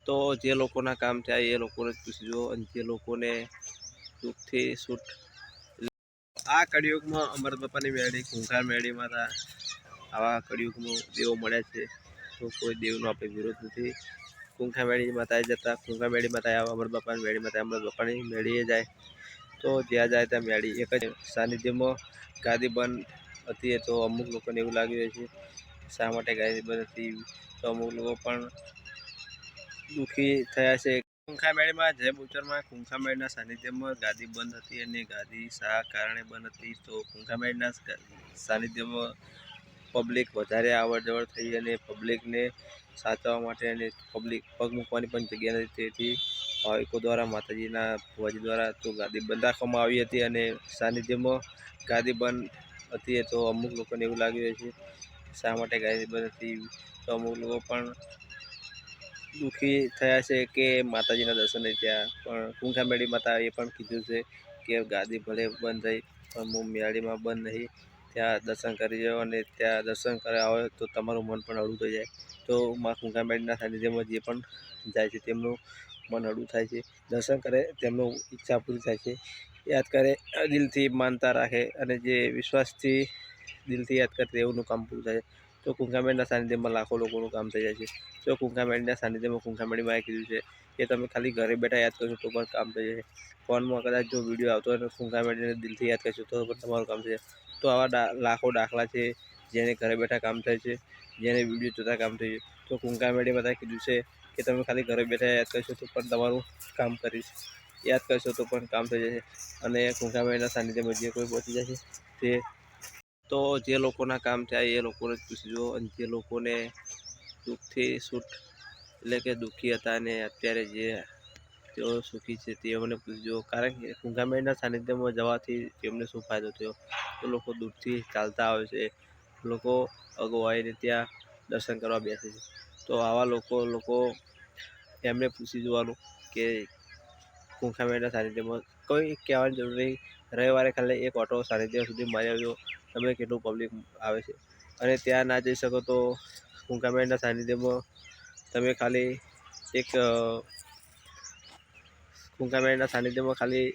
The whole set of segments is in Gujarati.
તો જે લોકોના કામ થાય એ લોકોને જ પૂછજો, અને જે લોકોને દુઃખથી છૂટ આ કળિયુગમાં અમર બાપાની મેળી ખૂંખાર મેળીમાં આવા કળિયુગમાં દેવો મળ્યા છે. તો કોઈ દેવનો આપણે વિરોધ નથી. ખૂંખા મેળી માતાએ જતા ખૂંખા મેળી માતાએ આવા અમર બાપાની મેળી માતાએ અમર બાપાની મેળીએ જાય તો જ્યાં જાય ત્યાં મેળી એક જ સાનિધ્યમાં ગાદી બંધ હતી. તો અમુક લોકોને એવું લાગ્યું છે શા માટે ગાદી બંધ હતી, તો અમુક લોકો પણ દુઃખી થયા છે. ખૂંખા મેળીમાં જય બુચરમાં ખૂંખા મેળીના સાનિધ્યમાં ગાદી બંધ હતી, અને ગાદી શા કારણે બંધ હતી, તો ખૂંખા મેળીના સાનિધ્યમાં પબ્લિક વધારે આવડ જવડ થઈ અને પબ્લિકને સાચવવા માટે અને પબ્લિક પગ મૂકવાની પણ જગ્યા નથી. તેથી ભાવિકો દ્વારા માતાજીના ભુવાજી દ્વારા તો ગાદી બંધ રાખવામાં આવી હતી, અને સાનિધ્યમાં ગાદી બંધ હતી. તો અમુક લોકોને એવું લાગ્યું છે શા માટે ગાદી બંધ હતી, તો અમુક લોકો પણ દુઃખી થયા છે કે માતાજીના દર્શન નહીં થયા. પણ ખૂંખા મેળી માતા એ પણ કીધું છે કે ગાદી ભલે બંધ થઈ પણ હું મેળીમાં બંધ નહીં, ત્યાં દર્શન કરી જાઓ, અને ત્યાં દર્શન કરવા આવે તો તમારું મન પણ હળવું થઈ જાય. તો મા ખૂંખા મેળીના સાનિધ્યમાં જે પણ જાય છે તેમનું મન હળવું થાય છે, દર્શન કરે તેમનું ઈચ્છા પૂરી થાય છે. યાદ કરે દિલથી માનતા રાખે અને જે વિશ્વાસથી દિલથી યાદ કરે તેઓનું કામ પૂરું થાય છે. તો ખૂંખા મેળીના સાનિધ્યમાં લાખો લોકોનું કામ થઈ જાય છે. તો ખૂંખા મેળીના સાનિધ્યમાં ખૂંખા મેળીમાં કીધું છે કે તમે ખાલી ઘરે બેઠા યાદ કરશો તો પણ કામ થઈ જશે. ફોનમાં કદાચ જો વિડીયો આવતો હોય તો ખૂંખા મેળીને દિલથી યાદ કરશો તો પણ તમારું કામ થઈ જાય. તો આવા લાખો દાખલા છે જેને ઘરે બેઠા કામ થાય છે, જેને વિડીયો જોતા કામ થઈ છે. તો ખૂંખા મેળી માતાએ કીધું છે કે તમે ખાલી ઘરે બેઠા યાદ કરશો તો પણ તમારું કામ કરીશ, યાદ કરશો તો પણ કામ થઈ જશે. અને ખૂંખા મેળીના સાનિધ્યમાં જે કોઈ પહોંચી જશે તે તો જે લોકોના કામ થાય એ લોકોને જ પૂછજો, અને જે લોકોને દુઃખથી છૂટ એટલે કે દુઃખી હતા અને અત્યારે જે તેઓ સુખી છે તેઓને પૂછજો. કારણ કે ખૂંખા મેળીના સાનિધ્યમાં જવાથી તેમને શું ફાયદો થયો, તો લોકો દૂરથી ચાલતા આવે છે, લોકો અગવાઈને ત્યાં દર્શન કરવા બેસે છે. તો આવા લોકો એમને પૂછી જોવાનું કે ખૂંખા મેળીના સાનિધ્યમાં કોઈ કહેવાની જરૂર નહીં. રવિવારે ખાલી એક ઓટો સાનિધ્ય સુધી મારી આવજો, તમે કેટલું પબ્લિક આવે છે. અને ત્યાં ના જઈ શકો તો ખૂંખા મેળીના સાનિધ્યમાં તમે ખાલી એક ખૂંખા મેળીના સાનિધ્યમાં ખાલી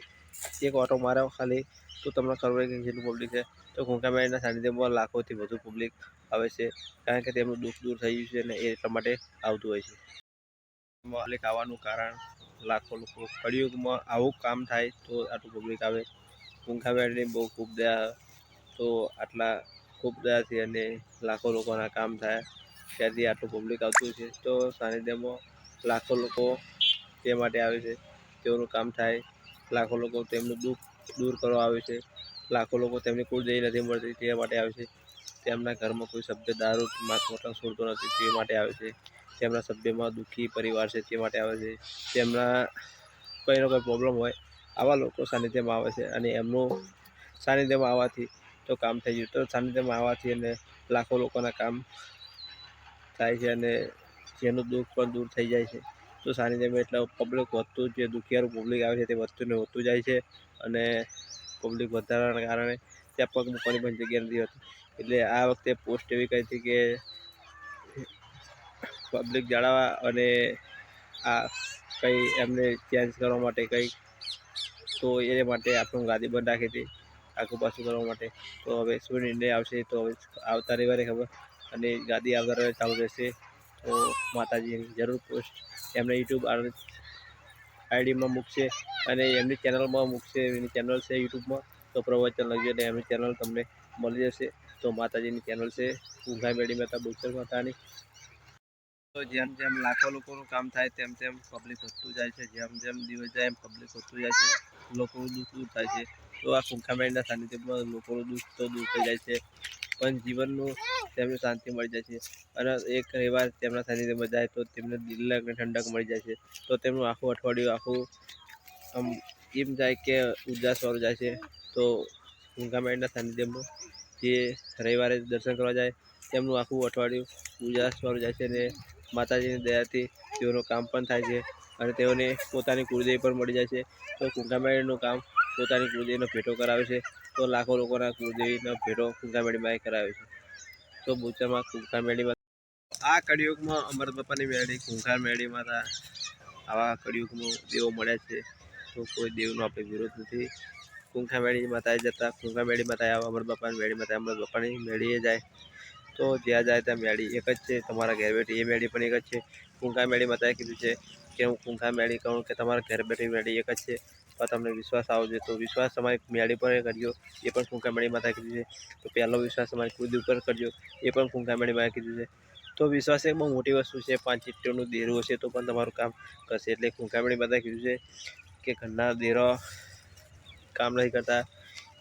એક ઓટો મારો ખાલી તો તમને ખબર હોય કે કેટલું પબ્લિક છે. તો ખૂંખા મેળીના સાનિધ્યમાં લાખોથી વધુ પબ્લિક આવે છે, કારણ કે તેમનું દુઃખ દૂર થઈ ગયું છે અને એ એટલા માટે આવતું હોય છે. પબ્લિક આવવાનું કારણ લાખો લોકો કળિયુગમાં આવું કામ થાય તો આટલું પબ્લિક આવે. ખૂંખા મેળીની બહુ ખૂબ દયા, તો આટલા ખૂબ દયાથી અને લાખો લોકોના કામ થાય ત્યાંથી આટલું પબ્લિક આવતું છે. તો સાનિધ્યમાં લાખો લોકો તે માટે આવે છે, તેઓનું કામ થાય. લાખો લોકો તેમનું દુઃખ દૂર કરવા આવે છે, લાખો લોકો તેમની કુળદેવી નથી મળતી તે માટે આવે છે, તેમના ઘરમાં કોઈ સભ્ય દારૂ માંસ મટન છોડતો નથી તે માટે આવે છે, તેમના સભ્યમાં દુઃખી પરિવાર છે તે માટે આવે છે, તેમના કંઈનો કંઈ પ્રોબ્લેમ હોય આવા લોકો સાનિધ્યમાં આવે છે. અને એમનું સાનિધ્યમાં આવવાથી તો કામ થઈ ગયું. તો સાનિધ્યમાં આવવાથી અને લાખો લોકોના કામ થાય છે, અને જેનું દુઃખ પણ દૂર થઈ જાય છે. તો સાનિધ્યમાં એટલે પબ્લિક વધતું જે દુખિયારું પબ્લિક આવે છે તે વધતું ને વધતું જાય છે, અને પબ્લિક વધારવાના કારણે ત્યાં પગ મૂકવાની પણ જગ્યા નથી હોતી. એટલે આ વખતે પોસ્ટ એવી કરી હતી કે પબ્લિક જાળવવા અને આ કંઈ એમને ચેન્જ કરવા માટે કંઈ તો એ માટે આપણું ગાદી બંધ રાખી હતી આગુ પાછું કરવા માટે. તો હવે શું નિર્ણય આવશે તો હવે આવતા રવિવારે ખબર, અને ગાદી આવતા રવિવારે ચાલુ રહેશે. તો માતાજીની જરૂર પોસ્ટ એમને યુટ્યુબ આઈડીમાં મૂકશે અને એમની ચેનલમાં મૂકશે. એમની ચેનલ છે યુટ્યુબમાં, તો પ્રવચન લખજો અને એમની ચેનલ તમને મળી જશે. તો માતાજીની ચેનલ છે ખૂંખા મેળી માતા બહુચર માતાની. તો જેમ જેમ લાખો લોકોનું કામ થાય તેમ તેમ પબ્લિક વધતું જાય છે, જેમ જેમ દિવસ જાય એમ પબ્લિક વધતું જાય છે, લોકોનું દુઃખ દૂર થાય છે. તો આ ખૂંખા મેળીના સાનિધ્યમાં લોકોનું દુઃખ તો દૂર થઈ જાય છે, પણ જીવનનું તેમને શાંતિ મળી જાય છે. અને એક રવિવાર તેમના સાનિધ્યમાં જાય તો તેમને દિલને ઠંડક મળી જાય છે. તો તેમનું આખું અઠવાડિયું આખું આમ એમ જાય કે ઉજાસવાળું જાય છે. તો ખૂંખા મેળીના સાનિધ્યમાં જે રવિવારે દર્શન કરવા જાય તેમનું આખું અઠવાડિયું ઉજાસવાળું જાય છે, અને માતાજીની દયાથી તેઓનું કામ પણ થાય છે, અને તેઓને પોતાની કુળદેવી પણ મળી જાય છે. તો ખૂંખા મેળીનું કામ પોતાની કુળદેવીનો ભેટો કરાવે છે. તો લાખો લોકોના કુળદેવીનો ભેટો ખૂંખા મેળીમાં કરાવે છે. તો બુચરમાં ખૂંખા મેળીમાં આ કળિયુગમાં અમરત બાપાની મેળી ખૂંખાર મેળીમાં આવા કળિયુગમાં દેવો મળ્યા છે. તો કોઈ દેવનો આપણે વિરોધ નથી. ખૂંખાર મેળી માતાએ જતા ખૂંખાર મેળી માતાએ આવા અમરત બાપાની મેળી માતાએ અમરત બાપાની મેળીએ જાય તો જ્યાં જાય ત્યાં મેળી એક જ છે. તમારા ઘેર બેઠી એ મેળી પણ એક જ છે. ખૂંખાર મેળી માતાએ કીધું છે કે હું ખૂંખાર મેળી કહું કે તમારા ઘેર બેઠી મેળી એક જ છે. તો તમને વિશ્વાસ આવજો તો વિશ્વાસ તમારી મેળી પર કરજો, એ પણ ખૂંખાર મેળી માતાએ કીધું છે. તો પહેલો વિશ્વાસ તમારી ખુદ ઉપર કરજો, એ પણ ખૂંખાર મેળી માતાએ કીધું છે. તો વિશ્વાસ એક બહુ મોટી વસ્તુ છે. 5 ચીટીઓનું દેરું હશે તો પણ તમારું કામ કરશે. એટલે ખૂંખાર મેળી માતાએ કીધું છે કે ઘરના દેરો કામ નહીં કરતા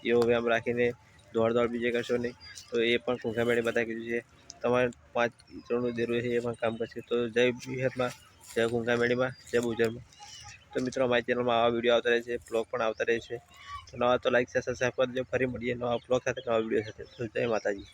એવો વ્યાયામ રાખીને દોડ બીજે કરશો નહીં. તો એ પણ ખૂંખાર મેળી માતાએ કીધું છે. તમારે 5 ચીટીઓનું દેરું છે એ પણ કામ કરશે. તો જય બિહારમાં, જય ખૂંખાર મેળીમાં, જય બુજરમાં. તો મિત્રો અમારી ચેનલમાં આવા વિડીયો આવતા રહે છે, બ્લોગ પણ આવતા રહે છે. તો નવા તો લાઈક શેર સબસ્ક્રાઈબ કરજો. ફરી મળીએ નવા બ્લોગ સાથે, નવા વિડીયો સાથે. તો જય માતાજી.